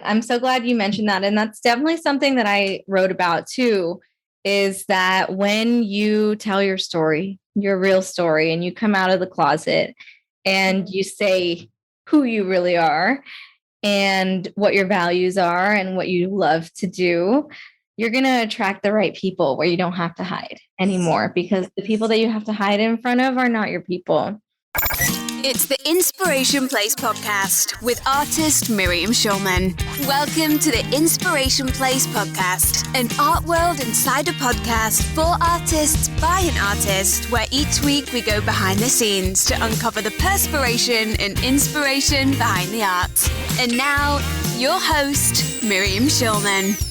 I'm so glad you mentioned that. And that's definitely something that I wrote about too, is that when you tell your story, your real story, and you come out of the closet and you say who you really are and what your values are and what you love to do, you're going to attract the right people where you don't have to hide anymore, because the people that you have to hide in front of are not your people. It's the Inspiration Place podcast with artist Miriam Schulman. Welcome to the Inspiration Place podcast, an art world insider podcast for artists by an artist, where each week we go behind the scenes to uncover the perspiration and inspiration behind the art. And now, your host, Miriam Schulman.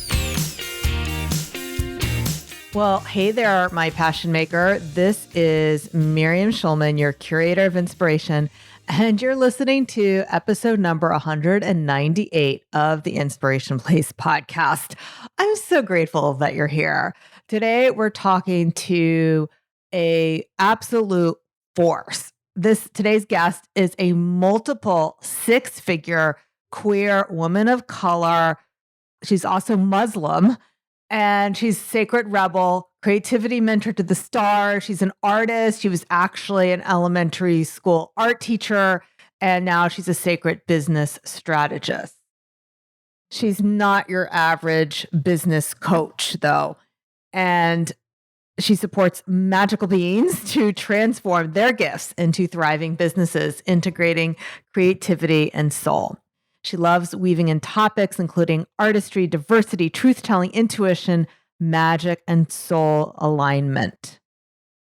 Well, hey there, my passion maker. This is Miriam Schulman, your curator of inspiration, and you're listening to episode number 198 of the Inspiration Place podcast. I'm so grateful that you're here. Today, we're talking to an absolute force. Today's guest is a multiple six-figure queer woman of color. She's also Muslim. And she's sacred rebel, creativity mentor to the stars. She's an artist. She was actually an elementary school art teacher, and now she's a sacred business strategist. She's not your average business coach, though. And she supports magical beings to transform their gifts into thriving businesses, integrating creativity and soul. She loves weaving in topics including artistry, diversity, truth-telling, intuition, magic, and soul alignment.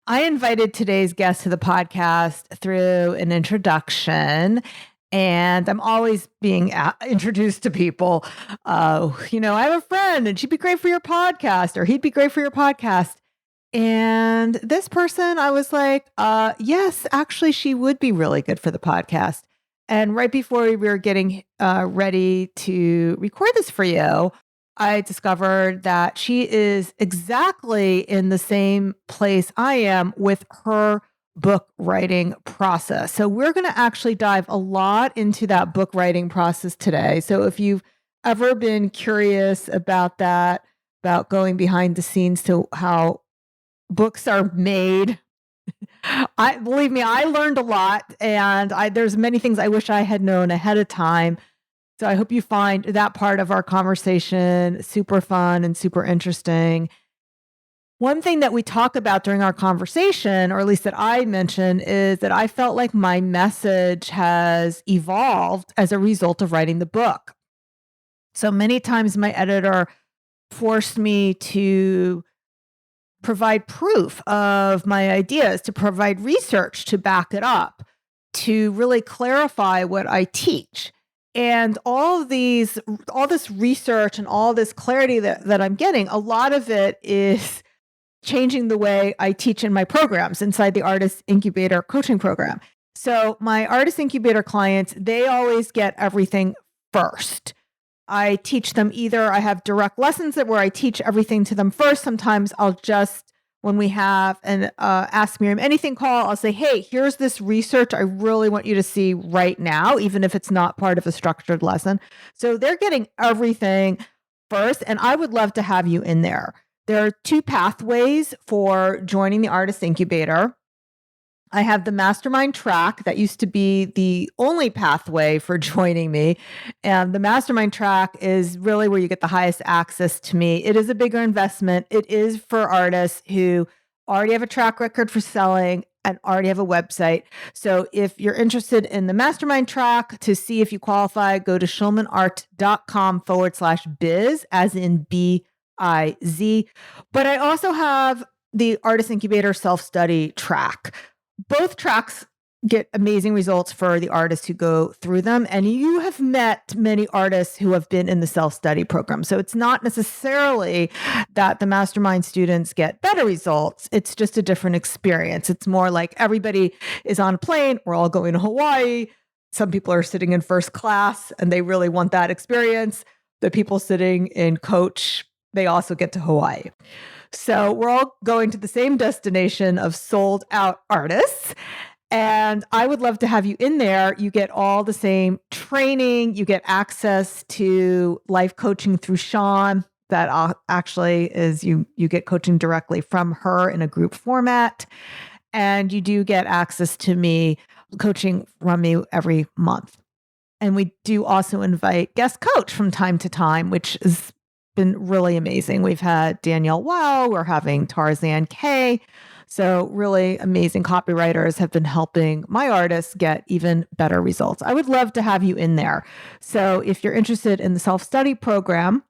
I invited today's guest to the podcast through an introduction, and I'm always being introduced to people. I have a friend, and she'd be great for your podcast, or he'd be great for your podcast. And this person, I was like, yes, actually, she would be really good for the podcast. And right before we were getting ready to record this for you, I discovered that she is exactly in the same place I am with her book writing process. So we're going to actually dive a lot into that book writing process today. So if you've ever been curious about that, about going behind the scenes to how books are made, believe me, I learned a lot, and there's many things I wish I had known ahead of time. So I hope you find that part of our conversation super fun and super interesting. One thing that we talk about during our conversation, or at least that I mentioned, is that I felt like my message has evolved as a result of writing the book. So many times my editor forced me to provide proof of my ideas, to provide research to back it up, to really clarify what I teach. And all this research and all this clarity that I'm getting, a lot of it is changing the way I teach in my programs inside the Artist Incubator coaching program. So my Artist Incubator clients, they always get everything first. I teach them I have direct lessons where I teach everything to them first. Sometimes I'll just, when we have an Ask Miriam Anything call, I'll say, hey, here's this research I really want you to see right now, even if it's not part of a structured lesson. So they're getting everything first, and I would love to have you in there. There are two pathways for joining the Artist Incubator. I have the mastermind track that used to be the only pathway for joining me. And the mastermind track is really where you get the highest access to me. It is a bigger investment. It is for artists who already have a track record for selling and already have a website. So if you're interested in the mastermind track to see if you qualify, go to schulmanart.com/biz, as in BIZ. But I also have the Artist Incubator self-study track. Both tracks get amazing results for the artists who go through them. And you have met many artists who have been in the self-study program. So it's not necessarily that the mastermind students get better results. It's just a different experience. It's more like everybody is on a plane. We're all going to Hawaii. Some people are sitting in first class and they really want that experience. The people sitting in coach, they also get to Hawaii. So we're all going to the same destination of sold out artists. And I would love to have you in there. You get all the same training. You get access to life coaching through Sean. That actually is you get coaching directly from her in a group format. And you do get access to me, coaching from me every month. And we do also invite guest coach from time to time, which has been really amazing. We've had Danielle Wow, we're having Tarzan K. So really amazing copywriters have been helping my artists get even better results. I would love to have you in there. So if you're interested in the self-study program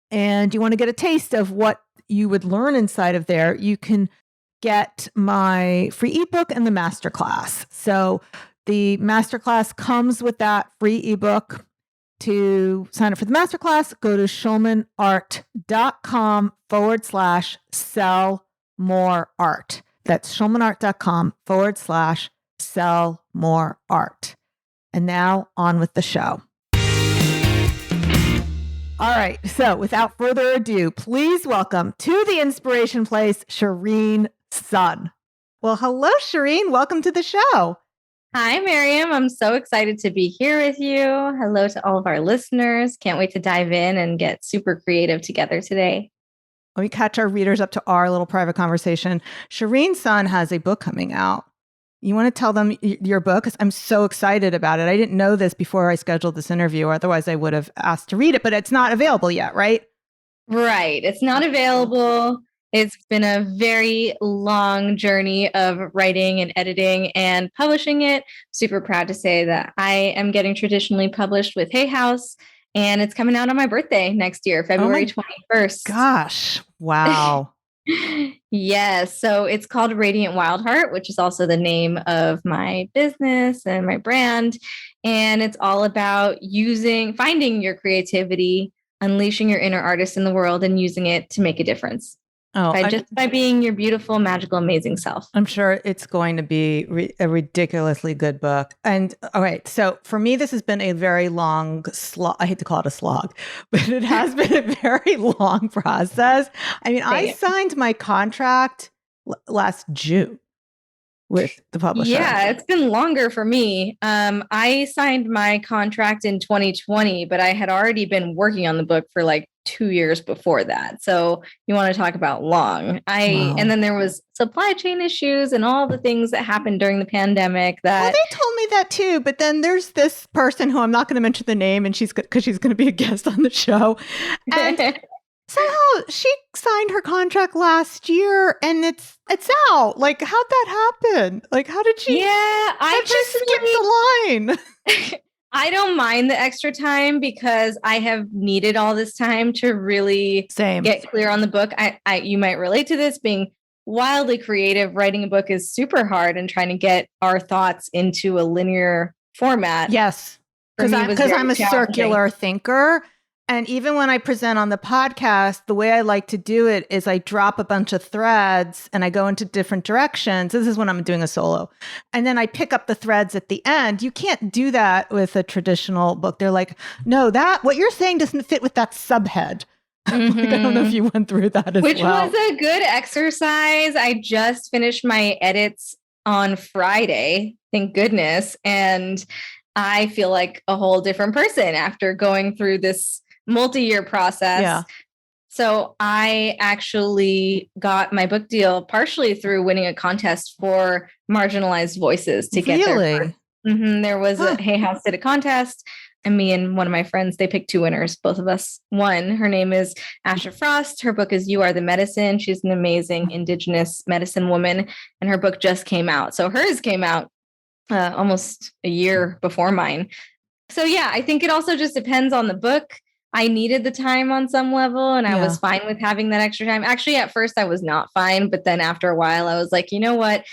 and you want to get a taste of what you would learn inside of there, you can get my free ebook and the masterclass. So the masterclass comes with that free ebook. To sign up for the masterclass, go to schulmanart.com/sell more art. That's schulmanart.com/sell more art. And now on with the show. All right. So without further ado, please welcome to the Inspiration Place, Shereen Sun. Well, hello, Shereen. Welcome to the show. Hi, Miriam. I'm so excited to be here with you. Hello to all of our listeners. Can't wait to dive in and get super creative together today. Let me catch our readers up to our little private conversation. Shereen Sun has a book coming out. You want to tell them your book? Because I'm so excited about it. I didn't know this before I scheduled this interview. Otherwise, I would have asked to read it, but it's not available yet, right? Right. It's not available. It's been a very long journey of writing and editing and publishing it. Super proud to say that I am getting traditionally published with Hay House, and it's coming out on my birthday next year, February 21st. Gosh. Wow. Yes. So it's called Radiant Wild Heart, which is also the name of my business and my brand. And it's all about finding your creativity, unleashing your inner artist in the world and using it to make a difference. By being your beautiful, magical, amazing self. I'm sure it's going to be a ridiculously good book. And all right, so for me, this has been a very long slog. I hate to call it a slog, but it has been a very long process. I mean, I signed my contract last June with the publisher. Yeah, it's been longer for me. I signed my contract in 2020, but I had already been working on the book for like 2 years before that. So you want to talk about long. And then there was supply chain issues and all the things that happened during the pandemic they told me that too. But then there's this person who I'm not going to mention the name, and because she's going to be a guest on the show. And somehow she signed her contract last year and it's out. Like, how'd that happen? Like, how did she? Yeah, I skipped the line. I don't mind the extra time because I have needed all this time to really get clear on the book. You might relate to this. Being wildly creative, writing a book is super hard, and trying to get our thoughts into a linear format. Yes, because I'm a circular thinker. And even when I present on the podcast, the way I like to do it is I drop a bunch of threads and I go into different directions. This is when I'm doing a solo. And then I pick up the threads at the end. You can't do that with a traditional book. They're like, no, what you're saying doesn't fit with that subhead. Mm-hmm. Like, I don't know if you went through that as well. Which was a good exercise. I just finished my edits on Friday, thank goodness. And I feel like a whole different person after going through this multi-year process. Yeah. So I actually got my book deal partially through winning a contest for marginalized voices to get there. There was a Hay House did a contest, and me and one of my friends, they picked 2 winners. Both of us won. Her name is Asha Frost. Her book is You Are the Medicine. She's an amazing Indigenous medicine woman, and her book just came out. So hers came out almost a year before mine. So yeah, I think it also just depends on the book. I needed the time on some level, and I was fine with having that extra time. Actually, at first I was not fine, but then after a while I was like, you know what?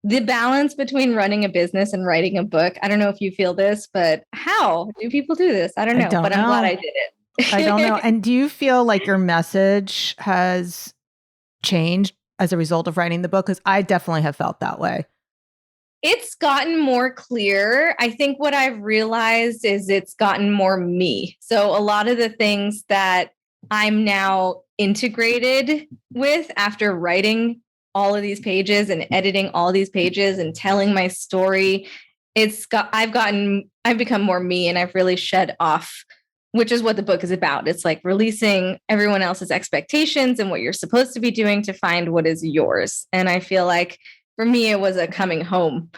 The balance between running a business and writing a book, I don't know if you feel this, but how do people do this? I don't know, but I'm glad I did it. I don't know. And do you feel like your message has changed as a result of writing the book? Because I definitely have felt that way. It's gotten more clear. I think what I've realized is it's gotten more me. So a lot of the things that I'm now integrated with after writing all of these pages and editing all these pages and telling my story, I've become more me, and I've really shed off, which is what the book is about. It's like releasing everyone else's expectations and what you're supposed to be doing to find what is yours. And I feel like for me, it was a coming home,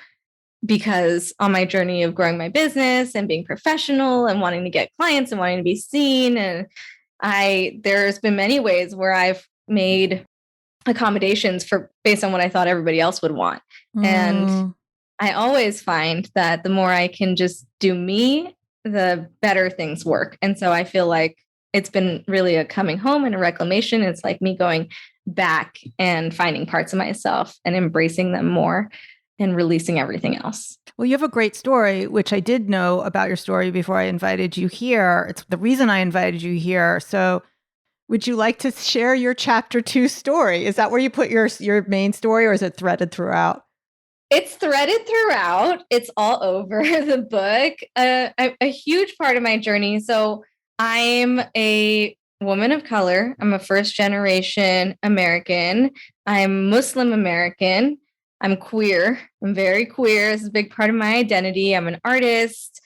because on my journey of growing my business and being professional and wanting to get clients and wanting to be seen, and there's been many ways where I've made accommodations based on what I thought everybody else would want. And I always find that the more I can just do me, the better things work. And so I feel like it's been really a coming home and a reclamation. It's like me going back and finding parts of myself and embracing them more and releasing everything else. Well, you have a great story, which I did know about your story before I invited you here. It's the reason I invited you here. So would you like to share your chapter 2 story? Is that where you put your main story, or is it threaded throughout? It's threaded throughout. It's all over the book. A huge part of my journey. So I'm a woman of color. I'm a first generation American. I'm Muslim American. I'm queer. I'm very queer. It's a big part of my identity. I'm an artist.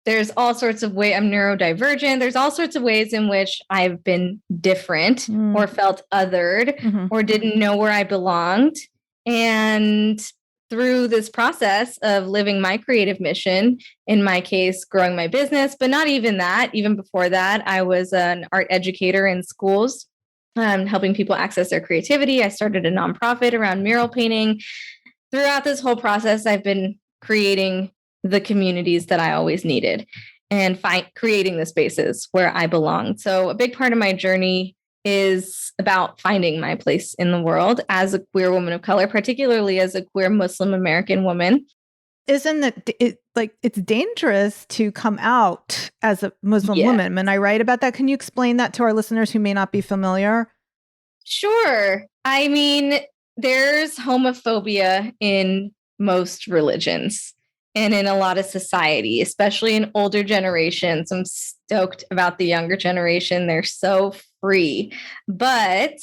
There's all sorts of ways. I'm neurodivergent. There's all sorts of ways in which I've been different or felt othered or didn't know where I belonged. And through this process of living my creative mission, in my case, growing my business, but not even that, even before that, I was an art educator in schools, helping people access their creativity. I started a nonprofit around mural painting. Throughout this whole process, I've been creating the communities that I always needed and creating the spaces where I belong. So a big part of my journey is about finding my place in the world as a queer woman of color, particularly as a queer Muslim American woman. Isn't it it's dangerous to come out as a Muslim woman? Am I right about that? Can you explain that to our listeners who may not be familiar? Sure. I mean, there's homophobia in most religions and in a lot of society, especially in older generations. I'm stoked about the younger generation. They're so free, but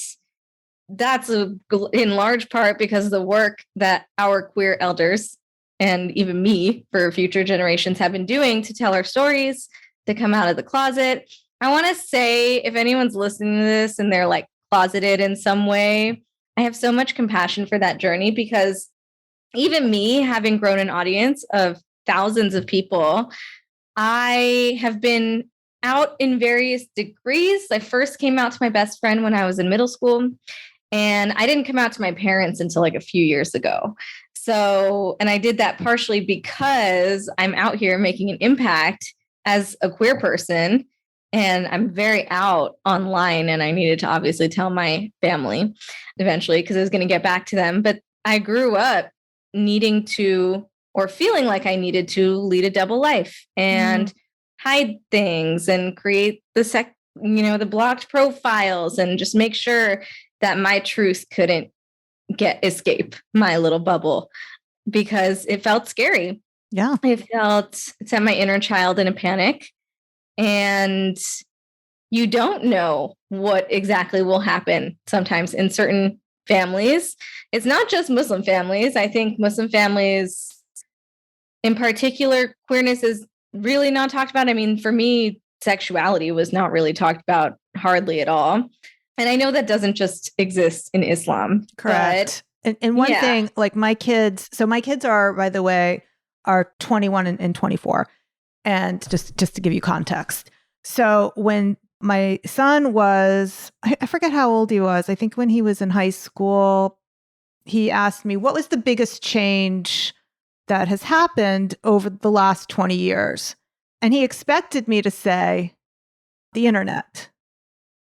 that's in large part because of the work that our queer elders and even me for future generations have been doing to tell our stories, to come out of the closet. I want to say, if anyone's listening to this and they're like closeted in some way, I have so much compassion for that journey, because even me, having grown an audience of thousands of people, I have been out in various degrees. I first came out to my best friend when I was in middle school, and I didn't come out to my parents until like a few years ago. So, and I did that partially because I'm out here making an impact as a queer person, and I'm very out online, and I needed to obviously tell my family eventually because I was going to get back to them. But I grew up needing to, or feeling like I needed to, lead a double life and hide things and create the blocked profiles and just make sure that my truth couldn't escape my little bubble, because it felt scary. Yeah. It set my inner child in a panic, and you don't know what exactly will happen sometimes in certain families. It's not just Muslim families. I think Muslim families in particular, queerness is really not talked about. I mean, for me, sexuality was not really talked about hardly at all. And I know that doesn't just exist in Islam. Correct. And one thing, like my kids are, by the way, are 21 and 24. And just to give you context. So when my son was, I forget how old he was. I think when he was in high school, he asked me, what was the biggest change that has happened over the last 20 years? And he expected me to say, the internet.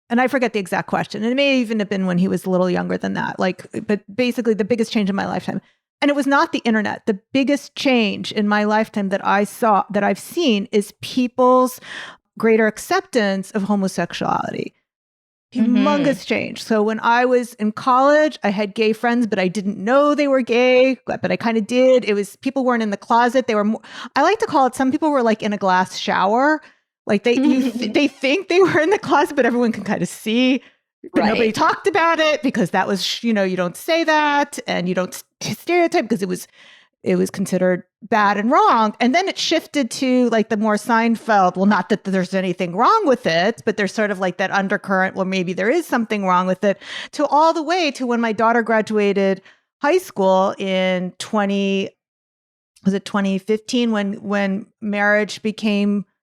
And I forget the exact question. And it may even have been when he was a little younger than that. But basically the biggest change in my lifetime. And it was not the internet. The biggest change in my lifetime that I've seen is people's greater acceptance of homosexuality. Humongous change. So when I was in college, I had gay friends, but I didn't know they were gay, but I kind of did. It was, people weren't in the closet. They were more, I like to call it, some people were like in a glass shower. Like they think they were in the closet, but everyone can kind of see but nobody Right. talked about it because that was, you don't say that and you don't stereotype because it was considered bad and wrong. And then it shifted to like the more Seinfeld, well, not that there's anything wrong with it, but there's sort of like that undercurrent, well, maybe there is something wrong with it, to all the way to when my daughter graduated high school in 2015 when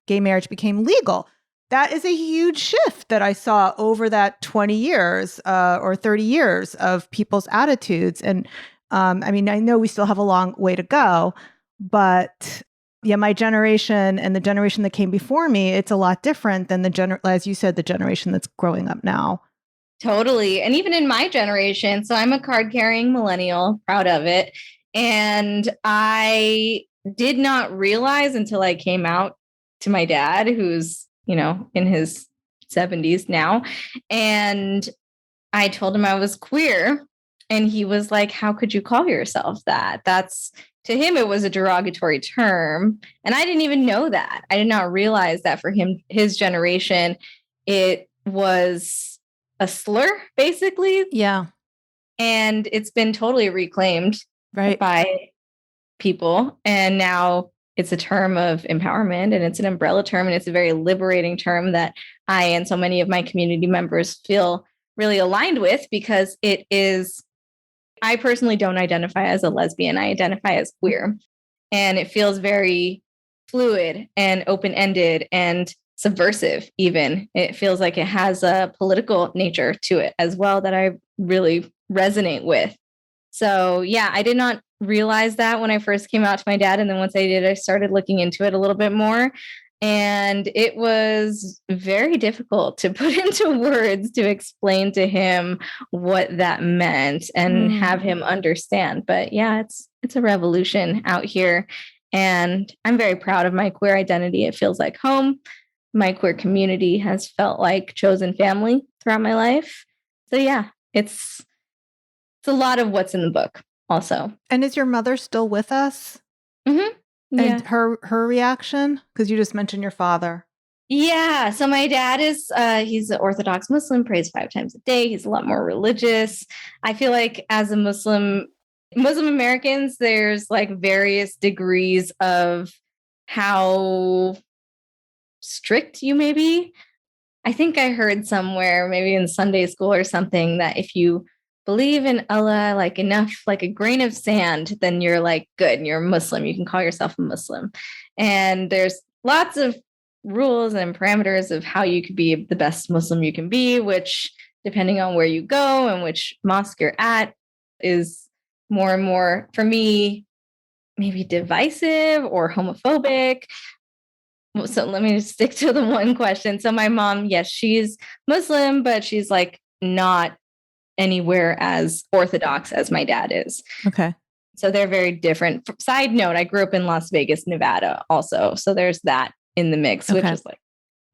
gay marriage became legal. That is a huge shift that I saw over that 20 years or 30 years of people's attitudes. And I mean, I know we still have a long way to go, but yeah, my generation and the generation that came before me, it's a lot different than as you said, the generation that's growing up now. Totally. And even in my generation, so I'm a card carrying millennial, proud of it. And I did not realize until I came out to my dad, who's, in his 70s now. And I told him I was queer. And he was like, how could you call yourself that? To him, it was a derogatory term. And I didn't even know that. I did not realize that for him, his generation, it was a slur, basically. Yeah. And it's been totally reclaimed by people. And now it's a term of empowerment and it's an umbrella term. And it's a very liberating term that I and so many of my community members feel really aligned with, because it is, I personally don't identify as a lesbian. I identify as queer. And it feels very fluid and open-ended and subversive even. It feels like it has a political nature to it as well that I really resonate with. So yeah, I did not realize that when I first came out to my dad. And then once I did, I started looking into it a little bit more. And it was very difficult to put into words to explain to him what that meant and have him understand. But yeah, it's a revolution out here. And I'm very proud of my queer identity. It feels like home. My queer community has felt like chosen family throughout my life. So yeah, it's a lot of what's in the book also. And is your mother still with us? Mm-hmm. Yeah. And her reaction? Because you just mentioned your father. Yeah. So my dad is, he's an Orthodox Muslim, prays 5 times a day. He's a lot more religious. I feel like as a Muslim Americans, there's like various degrees of how strict you may be. I think I heard somewhere, maybe in Sunday school or something, that if you believe in Allah like enough, like a grain of sand, then you're like good and you're a Muslim. You can call yourself a Muslim. And there's lots of rules and parameters of how you could be the best Muslim you can be, which depending on where you go and which mosque you're at is more and more, for me, maybe divisive or homophobic. So let me just stick to the one question. So my mom, yes, she's Muslim, but she's like not anywhere as orthodox as my dad is. Okay. So they're very different. Side note, I grew up in Las Vegas, Nevada also. So there's that in the mix, which is like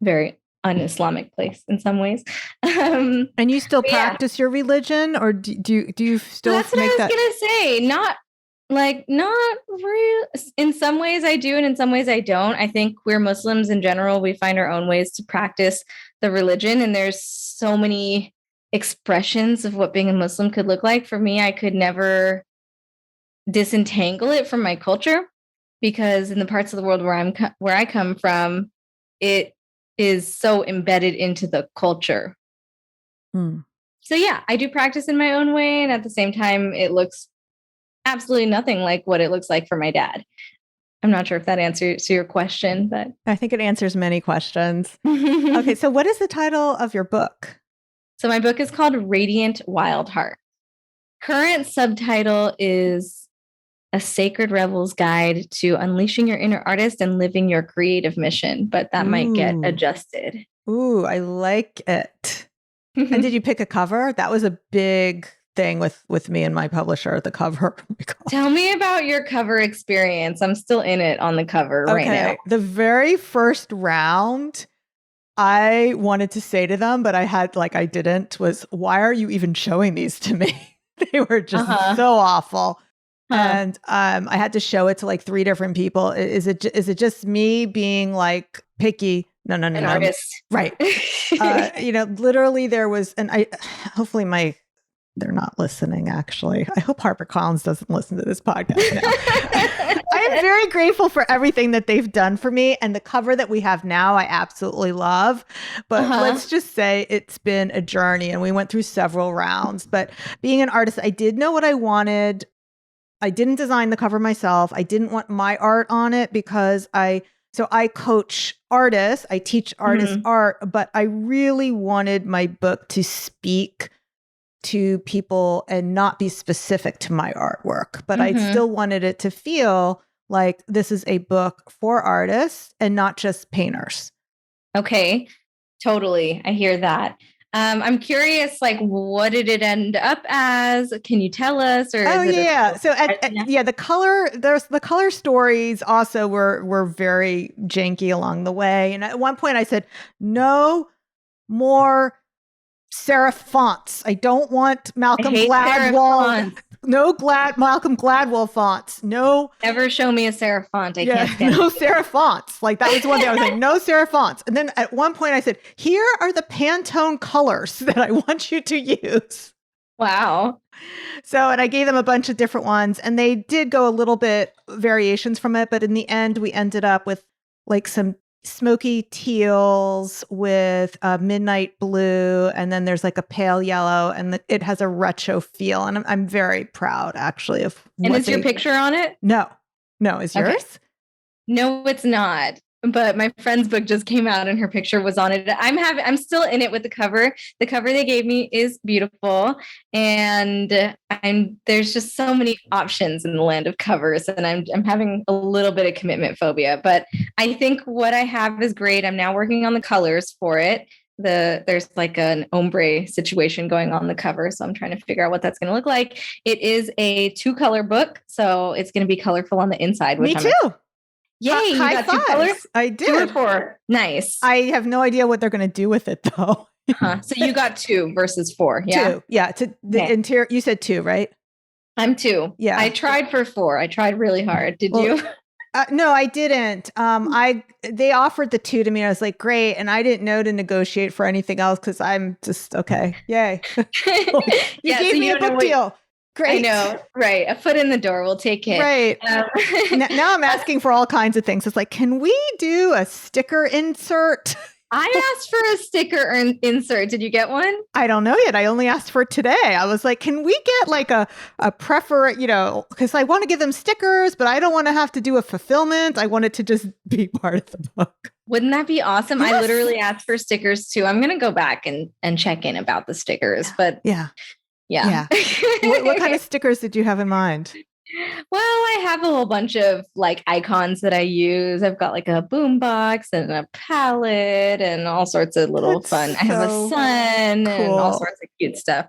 very un-Islamic place in some ways. And you still practice your religion, or do you still That's what I was going to say. Not real. In some ways I do, and in some ways I don't. I think queer Muslims in general, we find our own ways to practice the religion. And there's so many expressions of what being a Muslim could look like. For me, I could never disentangle it from my culture, because in the parts of the world where I come from, it is so embedded into the culture. So yeah, I do practice in my own way. And at the same time, it looks absolutely nothing like what it looks like for my dad. I'm not sure if that answers your question, but I think it answers many questions. Okay. So what is the title of your book? So my book is called Radiant Wild Heart. Current subtitle is A Sacred Rebel's Guide to Unleashing Your Inner Artist and Living Your Creative Mission, but that might get adjusted. Ooh, I like it. And did you pick a cover? That was a big thing with me and my publisher, the cover. Tell me about your cover experience. I'm still in it on the cover right now. The very first round, I wanted to say to them, but I didn't, was, why are you even showing these to me? They were just so awful. And I had to show it to like 3 different people. Is it just me being like picky An artist. Right. Literally there was, and hopefully they're not listening, actually. I hope HarperCollins doesn't listen to this podcast now. I am very grateful for everything that they've done for me. And the cover that we have now, I absolutely love. But let's just say it's been a journey and we went through several rounds. But being an artist, I did know what I wanted. I didn't design the cover myself. I didn't want my art on it because I coach artists. I teach artists art, but I really wanted my book to speak to people and not be specific to my artwork. But I still wanted it to feel like this is a book for artists and not just painters. Okay, totally. I hear that. I'm curious, like, what did it end up as? Can you tell us? Or the color stories also were very janky along the way. And at one point I said, no more serif fonts. I don't want Malcolm Gladwell. Malcolm Gladwell fonts. No. Never show me a serif font. I can't stand no serif fonts. Like that was one thing I was like, no serif fonts. And then at one point I said, here are the Pantone colors that I want you to use. Wow. So, and I gave them a bunch of different ones and they did go a little bit variations from it. But in the end, we ended up with like some smoky teals with midnight blue, and then there's like a pale yellow, and it has a retro feel. And I'm very proud, actually, of. And is your picture on it? No, is yours? Okay. No, it's not. But my friend's book just came out, and her picture was on it. I'm still in it with the cover. The cover they gave me is beautiful, and there's just so many options in the land of covers, and I'm having a little bit of commitment phobia. But I think what I have is great. I'm now working on the colors for it. There's like an ombre situation going on the cover, so I'm trying to figure out what that's going to look like. It is a 2-color book, so it's going to be colorful on the inside. Me too. Yay, you got 2 colors? I did. 2 or 4. Nice. I have no idea what they're going to do with it, though. So you got 2 versus 4. Yeah. 2. Yeah. Interior, you said 2, right? I'm 2. Yeah. I tried for 4. I tried really hard. Did you? No, I didn't. They offered the 2 to me. I was like, great. And I didn't know to negotiate for anything else because I'm just, okay. Yay. You gave me a book deal. Great. I know. Right. A foot in the door. We'll take it. Right. Now I'm asking for all kinds of things. It's like, can we do a sticker insert? I asked for a sticker insert. Did you get one? I don't know yet. I only asked for it today. I was like, can we get like a because I want to give them stickers, but I don't want to have to do a fulfillment. I want it to just be part of the book. Wouldn't that be awesome? Yes. I literally asked for stickers too. I'm going to go back and check in about the stickers, but yeah. What kind of stickers did you have in mind? Well, I have a whole bunch of like icons that I use. I've got like a boombox and a palette and all sorts of little fun. I have a sun and all sorts of cute stuff.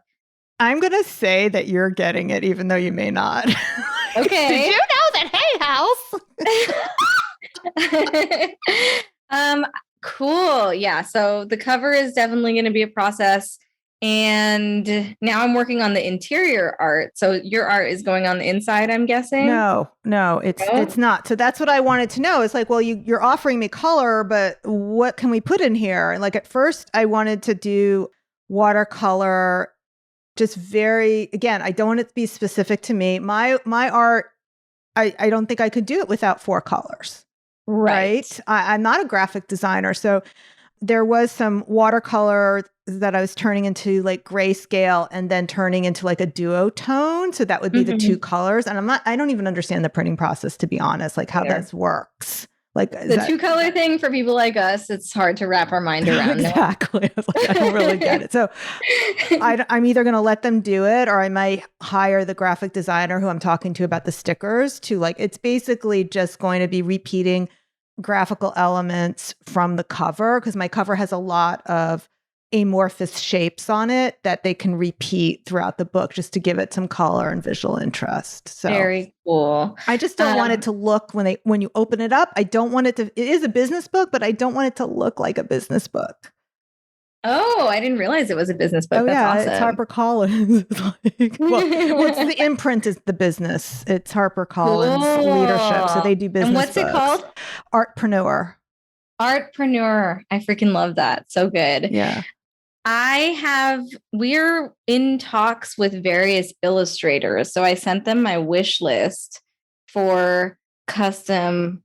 I'm going to say that you're getting it, even though you may not. Okay. Did you know that Hay House? Cool. Yeah. So the cover is definitely going to be a process. And now I'm working on the interior art. So your art is going on the inside, I'm guessing? No, it's not. So that's what I wanted to know. It's like, well, you're offering me color, but what can we put in here? And like at first I wanted to do watercolor, just again, I don't want it to be specific to me. My art, I don't think I could do it without 4 colors. Right? I'm not a graphic designer. So there was some watercolor that I was turning into like grayscale and then turning into like a duotone. So that would be the 2 colors. And I don't even understand the printing process, to be honest, like how this works. Like the 2-color thing for people like us, it's hard to wrap our mind around. Exactly. I don't really get it. So I'm either going to let them do it, or I might hire the graphic designer who I'm talking to about the stickers to like, it's basically just going to be repeating graphical elements from the cover, because my cover has a lot of amorphous shapes on it that they can repeat throughout the book just to give it some color and visual interest. So very cool. I just don't want it to look when you open it up. I don't want it is a business book, but I don't want it to look like a business book. Oh, I didn't realize it was a business book. That's awesome. It's HarperCollins. What's the imprint is the business. It's HarperCollins Leadership. So they do business And what's books. It called? Artpreneur. Artpreneur. I freaking love that. So good. Yeah. We're in talks with various illustrators. So I sent them my wish list for custom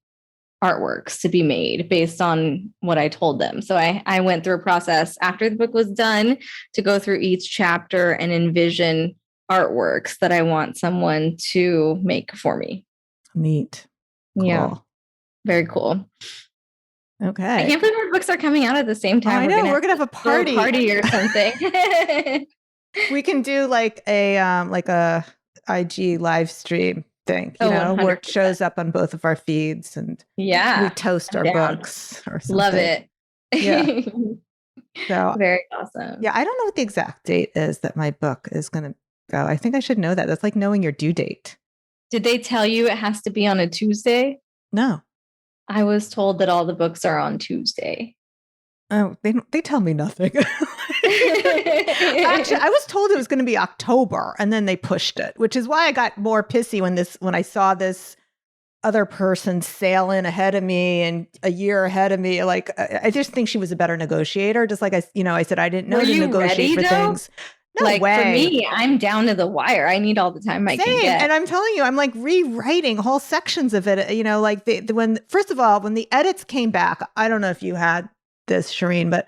artworks to be made based on what I told them. So I went through a process after the book was done to go through each chapter and envision artworks that I want someone to make for me. Neat. Cool. Yeah. Very cool. Okay. I can't believe our books are coming out at the same time. I know. We're gonna have a party or something. We can do like a IG live stream thing, where 100%. it shows up on both of our feeds and we toast our books or something. Love it. Yeah. So very awesome. Yeah, I don't know what the exact date is that my book is gonna go. I think I should know that. That's like knowing your due date. Did they tell you it has to be on a Tuesday? No. I was told that all the books are on Tuesday. Oh, they tell me nothing. Actually, I was told it was going to be October, and then they pushed it, which is why I got more pissy when I saw this other person sail in ahead of me and a year ahead of me. Like, I just think she was a better negotiator. Just like I said, I didn't know to negotiate for things. No way. For me, I'm down to the wire. I need all the time I can get. And I'm telling you, I'm like rewriting whole sections of it. Like first of all, when the edits came back, I don't know if you had this, Shereen, but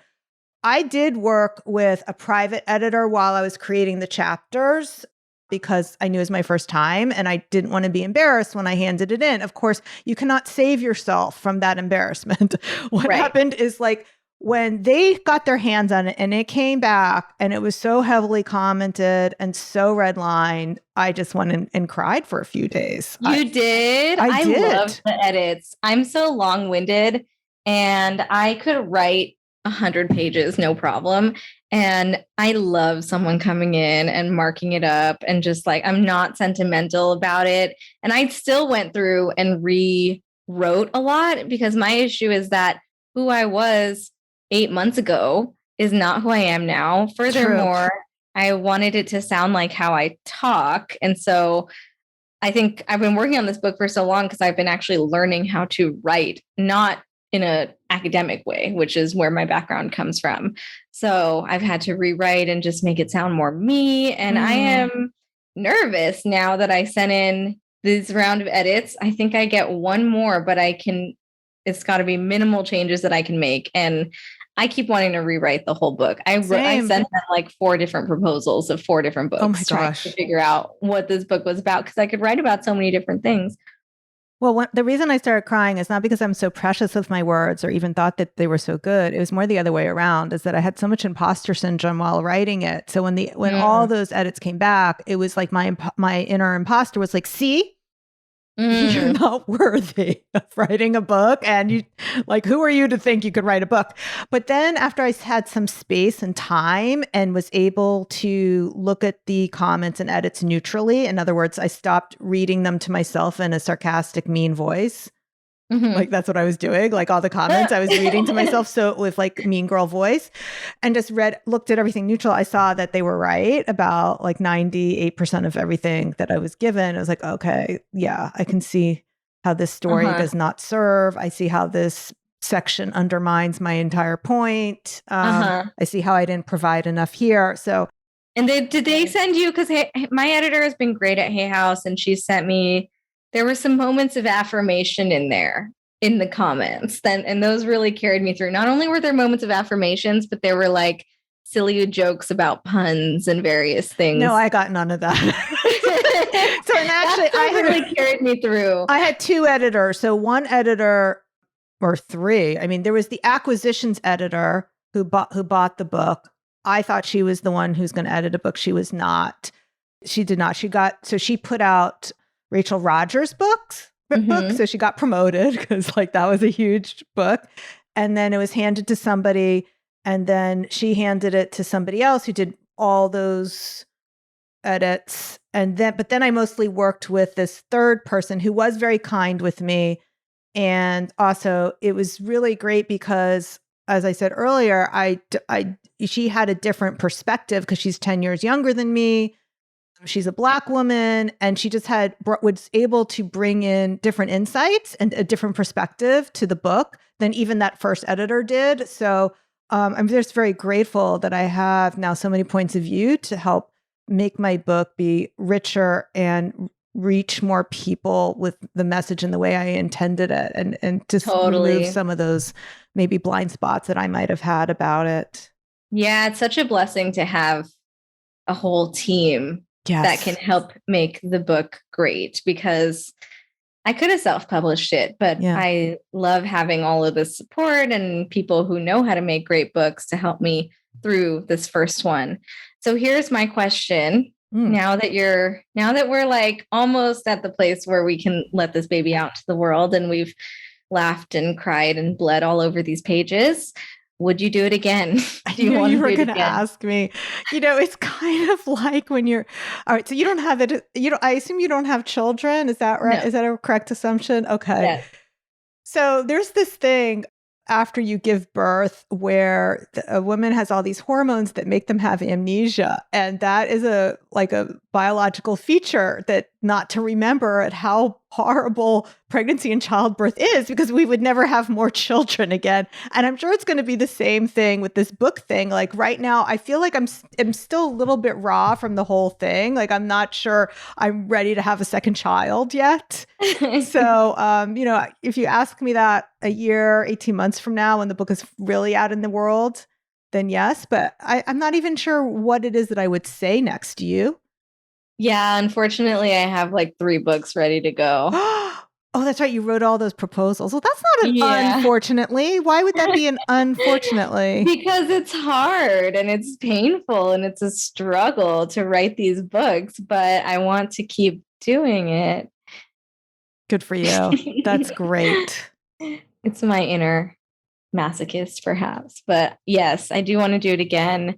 I did work with a private editor while I was creating the chapters because I knew it was my first time and I didn't want to be embarrassed when I handed it in. Of course, you cannot save yourself from that embarrassment. What happened is like, when they got their hands on it and it came back and it was so heavily commented and so redlined, I just went and cried for a few days. You did? I did. Love the edits. I'm so long-winded and I could write 100 pages, no problem. And I love someone coming in and marking it up and just like, I'm not sentimental about it. And I still went through and rewrote a lot because my issue is that who I was 8 months ago is not who I am now. Furthermore, I wanted it to sound like how I talk. And so I think I've been working on this book for so long because I've been actually learning how to write, not in an academic way, which is where my background comes from. So I've had to rewrite and just make it sound more me. And I am nervous now that I sent in this round of edits. I think I get one more, but it's got to be minimal changes that I can make. And I keep wanting to rewrite the whole book. I sent them like 4 different proposals of 4 different books. Oh my gosh. To figure out what this book was about because I could write about so many different things. Well, the reason I started crying is not because I'm so precious with my words or even thought that they were so good. It was more the other way around, is that I had so much imposter syndrome while writing it. So when all those edits came back, it was like my inner imposter was like, see? You're not worthy of writing a book. And who are you to think you could write a book? But then after I had some space and time and was able to look at the comments and edits neutrally, in other words, I stopped reading them to myself in a sarcastic, mean voice. Like that's what I was doing. Like all the comments I was reading to myself. So with like mean girl voice and just looked at everything neutral. I saw that they were right about like 98% of everything that I was given. I was like, okay, yeah, I can see how this story does not serve. I see how this section undermines my entire point. I see how I didn't provide enough here. So, and did they send you, because my editor has been great at Hay House and she sent me, there were some moments of affirmation in there in the comments and those really carried me through. Not only were there moments of affirmations, but there were like silly jokes about puns and various things. No, I got none of that. So and actually I really carried me through. I had 2 editors. So one editor or 3. I mean, there was the acquisitions editor who bought the book. I thought she was the one who's going to edit a book. She was not. She did not. She put out Rachel Rogers' book. So she got promoted because like that was a huge book. And then it was handed to somebody and then she handed it to somebody else who did all those edits. But then I mostly worked with this third person who was very kind with me. And also it was really great because, as I said earlier, she had a different perspective because she's 10 years younger than me. She's a Black woman, and she just was able to bring in different insights and a different perspective to the book than even that first editor did. So I'm just very grateful that I have now so many points of view to help make my book be richer and reach more people with the message in the way I intended it, and just remove some of those maybe blind spots that I might have had about it. Yeah, it's such a blessing to have a whole team that can help make the book great, because I could have self-published it, but I love having all of this support and people who know how to make great books to help me through this first one. So here's my question. Now that we're like almost at the place where we can let this baby out to the world, and we've laughed and cried and bled all over these pages, would you do it again? You were going to ask me. It's kind of like when you're, all right, so you don't have it. I assume you don't have children. Is that right? No. Is that a correct assumption? Okay. Yes. So there's this thing after you give birth where a woman has all these hormones that make them have amnesia. And that is a biological feature that not to remember at how horrible pregnancy and childbirth is, because we would never have more children again. And I'm sure it's going to be the same thing with this book thing. Like right now, I feel like I'm still a little bit raw from the whole thing. Like I'm not sure I'm ready to have a second child yet. So, if you ask me that a year, 18 months from now, when the book is really out in the world, then yes. But I'm not even sure what it is that I would say next to you. Yeah, unfortunately, I have like 3 books ready to go. Oh, that's right. You wrote all those proposals. Well, that's not an unfortunately. Why would that be an unfortunately? Because it's hard and it's painful and it's a struggle to write these books, but I want to keep doing it. Good for you. That's great. It's my inner masochist, perhaps. But yes, I do want to do it again.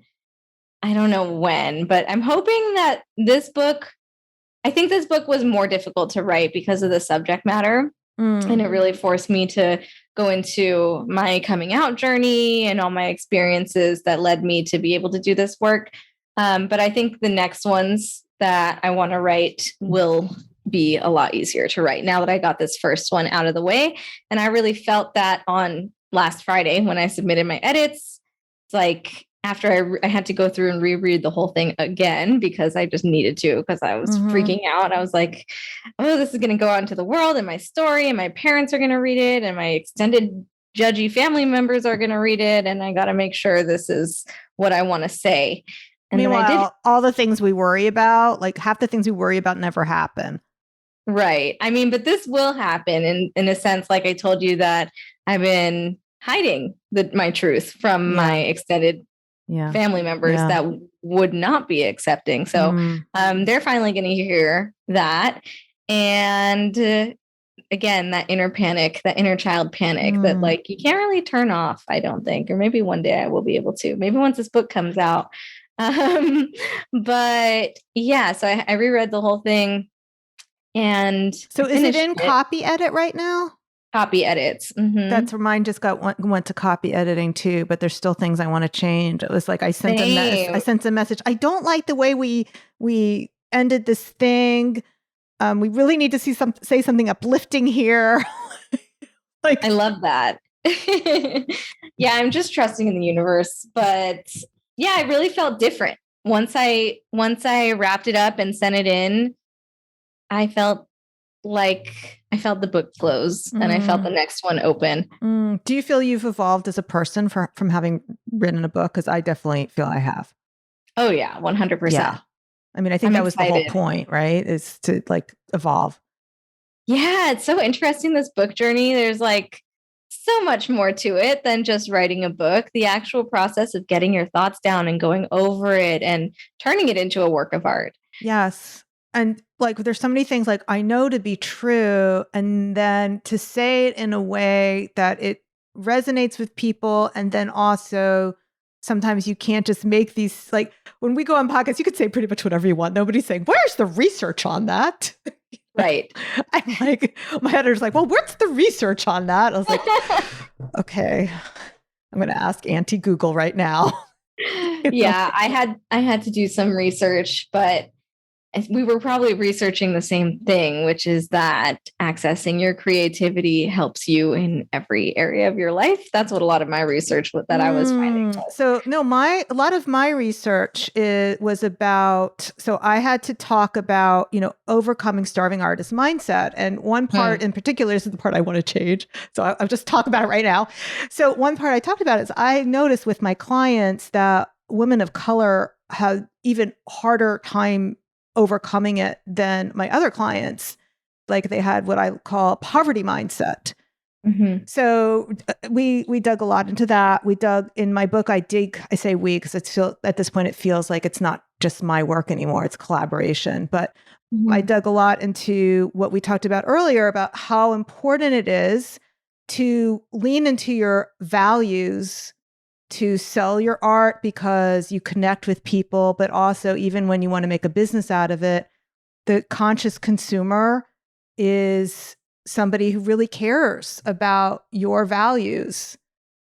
I don't know when, but I'm hoping that I think this book was more difficult to write because of the subject matter. And it really forced me to go into my coming out journey and all my experiences that led me to be able to do this work. But I think the next ones that I want to write will be a lot easier to write now that I got this first one out of the way. And I really felt that on last Friday when I submitted my edits. It's like, after I had to go through and reread the whole thing again, because I just needed to, because I was freaking out. I was like, oh, this is going to go out into the world and my story, and my parents are going to read it, and my extended judgy family members are going to read it. And I got to make sure this is what I want to say. And meanwhile, all the things we worry about, like half the things we worry about never happen. Right. I mean, but this will happen in a sense, like I told you, that I've been hiding my truth from my extended family members that would not be accepting. So they're finally going to hear that. And again, that inner panic, that inner child panic that like you can't really turn off, I don't think. Or maybe one day I will be able to. Maybe once this book comes out. But yeah, so I reread the whole thing. And so is it in copy edit right now? Copy edits. That's where mine just went to copy editing too, but there's still things I want to change. It was like I sent a message. I don't like the way we ended this thing. We really need to say something uplifting here. Like I love that. Yeah, I'm just trusting in the universe. But yeah, I really felt different. Once I wrapped it up and sent it in, I felt the book close and I felt the next one open. Do you feel you've evolved as a person from having written a book? Because I definitely feel I have. Oh yeah, 100%. Yeah. I mean, I think that was the whole point, right? Is to like evolve. Yeah, it's so interesting, this book journey. There's like so much more to it than just writing a book. The actual process of getting your thoughts down and going over it and turning it into a work of art. Yes. And like, there's so many things like I know to be true. And then to say it in a way that it resonates with people. And then also sometimes you can't just make these, like when we go on podcasts, you could say pretty much whatever you want. Nobody's saying, where's the research on that? Right. I'm like, my editor's like, well, where's the research on that? I was like, okay, I'm going to ask Auntie Google right now. Yeah, I had to do some research, but we were probably researching the same thing, which is that accessing your creativity helps you in every area of your life. That's what a lot of my research that I was finding. So no, a lot of my research was about, so I had to talk about, overcoming starving artist mindset. And one part in particular, this is the part I want to change. So I'll just talk about it right now. So one part I talked about is I noticed with my clients that women of color have even harder time overcoming it than my other clients. Like they had what I call a poverty mindset. Mm-hmm. So we dug a lot into that. We dug in my book. I say we because at this point it feels like it's not just my work anymore. It's collaboration. But I dug a lot into what we talked about earlier about how important it is to lean into your values, to sell your art because you connect with people, but also even when you want to make a business out of it, the conscious consumer is somebody who really cares about your values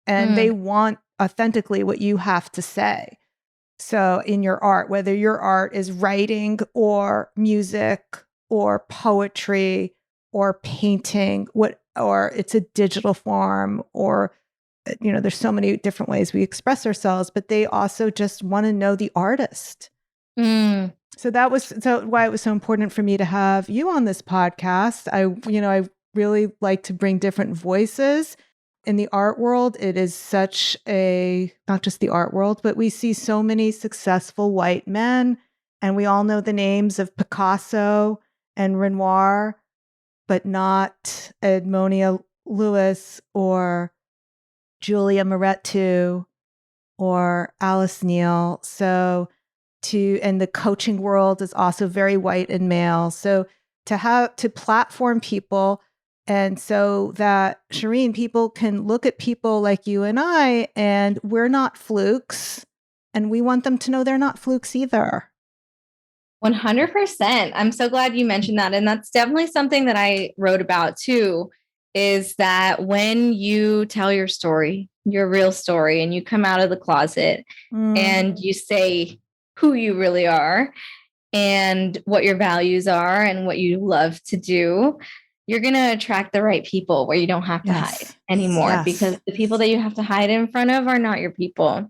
and they want authentically what you have to say. So in your art, whether your art is writing or music or poetry or painting, or it's a digital form, or there's so many different ways we express ourselves, but they also just want to know the artist. So that was why it was so important for me to have you on this podcast. I really like to bring different voices in the art world. It is such not just the art world, but we see so many successful white men, and we all know the names of Picasso and Renoir, but not Edmonia Lewis or Julia Moretu or Alice Neal. And the coaching world is also very white and male. So to platform people, and so that, Shereen, people can look at people like you and I, and we're not flukes, and we want them to know they're not flukes either. 100%. I'm so glad you mentioned that. And that's definitely something that I wrote about too, is that when you tell your story, your real story, and you come out of the closet and you say who you really are and what your values are and what you love to do, you're going to attract the right people where you don't have to hide anymore, because the people that you have to hide in front of are not your people.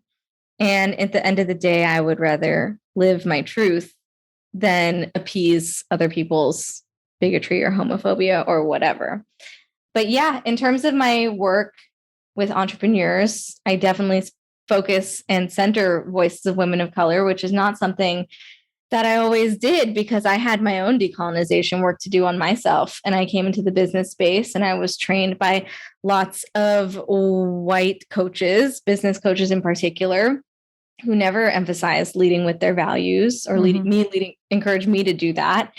And at the end of the day, I would rather live my truth than appease other people's bigotry or homophobia or whatever. But yeah, in terms of my work with entrepreneurs, I definitely focus and center voices of women of color, which is not something that I always did because I had my own decolonization work to do on myself. And I came into the business space and I was trained by lots of white coaches, business coaches in particular, who never emphasized leading with their values or encouraged me to do that.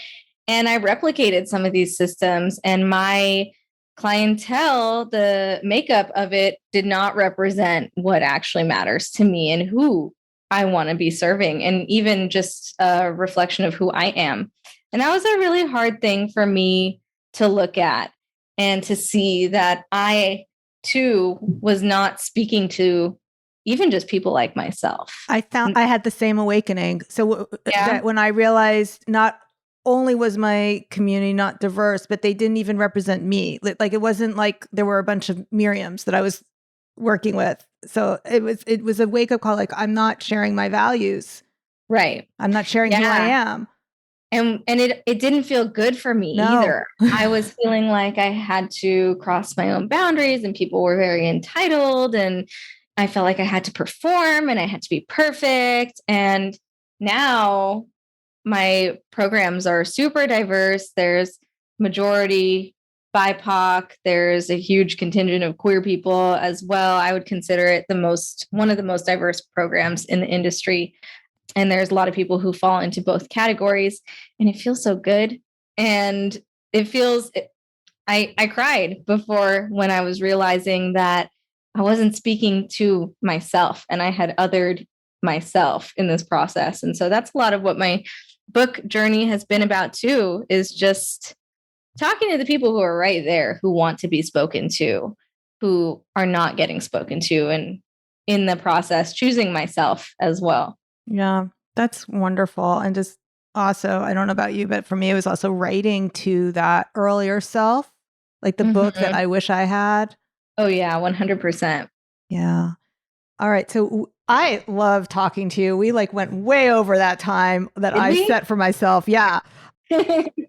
And I replicated some of these systems, and my clientele, the makeup of it did not represent what actually matters to me and who I want to be serving, and even just a reflection of who I am. And that was a really hard thing for me to look at and to see that I too was not speaking to even just people like myself. I had the same awakening. So that when I realized not only was my community not diverse, but they didn't even represent me. Like it wasn't like there were a bunch of Miriams that I was working with. So it was a wake up call. Like, I'm not sharing my values. Right. I'm not sharing who I am. And it didn't feel good for me either. I was feeling like I had to cross my own boundaries, and people were very entitled, and I felt like I had to perform and I had to be perfect. And now my programs are super diverse. There's majority BIPOC. There's a huge contingent of queer people as well. I would consider it one of the most diverse programs in the industry. And there's a lot of people who fall into both categories, and it feels so good. And I cried before when I was realizing that I wasn't speaking to myself and I had othered myself in this process. And so that's a lot of what my book journey has been about too, is just talking to the people who are right there, who want to be spoken to, who are not getting spoken to, and in the process, choosing myself as well. Yeah, that's wonderful. And just also, I don't know about you, but for me, it was also writing to that earlier self, like the book that I wish I had. Oh, yeah, 100%. Yeah. All right. So I love talking to you. We like went way over that time that Did I we? set for myself. Yeah.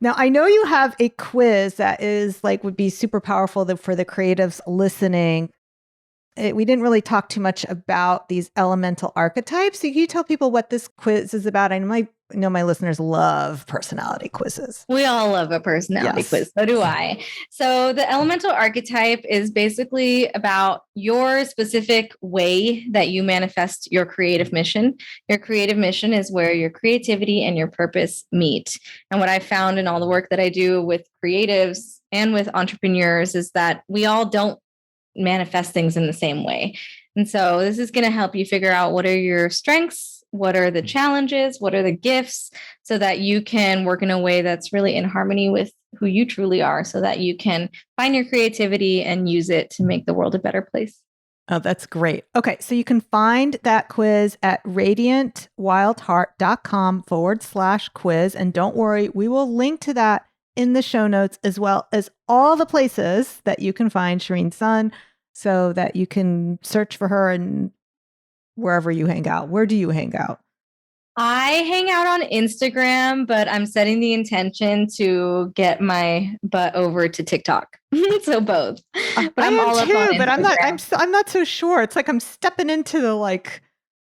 Now, I know you have a quiz that is like would be super powerful for the creatives listening. We didn't really talk too much about these elemental archetypes. So can you tell people what this quiz is about? I know my listeners love personality quizzes. We all love a personality quiz. So do I. So the elemental archetype is basically about your specific way that you manifest your creative mission. Your creative mission is where your creativity and your purpose meet. And what I found in all the work that I do with creatives and with entrepreneurs is that we all don't manifest things in the same way. And so this is going to help you figure out what are your strengths, what are the challenges, what are the gifts, so that you can work in a way that's really in harmony with who you truly are, so that you can find your creativity and use it to make the world a better place. Oh, that's great. Okay. So you can find that quiz at radiantwildheart.com/quiz. And don't worry, we will link to that in the show notes, as well as all the places that you can find Shereen Sun, so that you can search for her and wherever you hang out. Where do you hang out? I hang out on Instagram, but I'm setting the intention to get my butt over to TikTok. So both. But I'm all up on Instagram. But I'm not so sure. It's like I'm stepping into the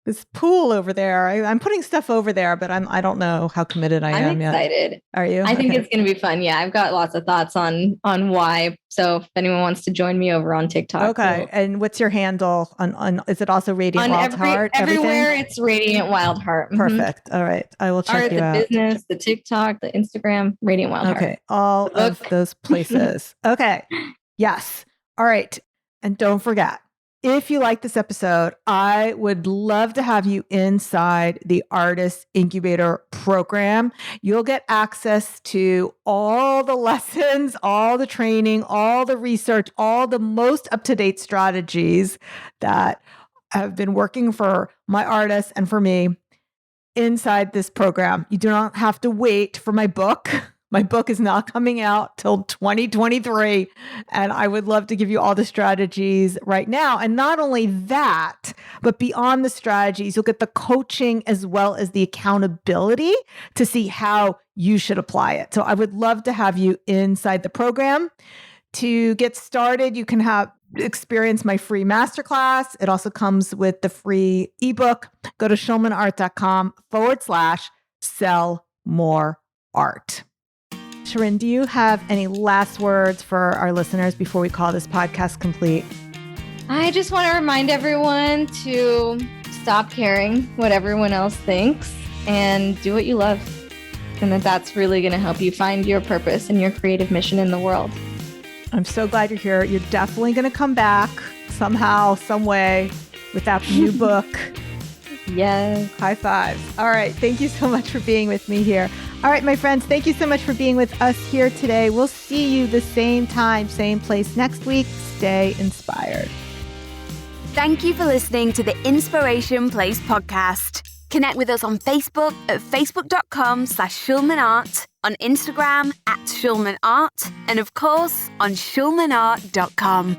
this pool over there. I'm putting stuff over there, but I don't know how committed I am yet. I'm excited. Are you? I think it's going to be fun. Yeah, I've got lots of thoughts on why. So if anyone wants to join me over on TikTok. Okay. And what's your handle on is it also Radiant Wild Heart? Everywhere it's Radiant Wild Heart. Perfect. All right. I will check you out. The business, the TikTok, the Instagram, Radiant Wild Heart. Okay. All of those places. Okay. Yes. All right. And don't forget, if you like this episode, I would love to have you inside the Artist Incubator program. You'll get access to all the lessons, all the training, all the research, all the most up-to-date strategies that have been working for my artists and for me inside this program. You do not have to wait for my book. My book is not coming out till 2023, and I would love to give you all the strategies right now. And not only that, but beyond the strategies, you'll get the coaching as well as the accountability to see how you should apply it. So I would love to have you inside the program. To get started, you can experience my free masterclass. It also comes with the free ebook. Go to schulmanart.com/sell more art. Shereen, do you have any last words for our listeners before we call this podcast complete? I just want to remind everyone to stop caring what everyone else thinks and do what you love. And that's really going to help you find your purpose and your creative mission in the world. I'm so glad you're here. You're definitely going to come back somehow, some way with that new book. Yes. High fives. All right. Thank you so much for being with me here. All right, my friends, thank you so much for being with us here today. We'll see you the same time, same place next week. Stay inspired. Thank you for listening to the Inspiration Place podcast. Connect with us on Facebook at facebook.com/SchulmanArt, on Instagram @SchulmanArt, and of course on schulmanart.com.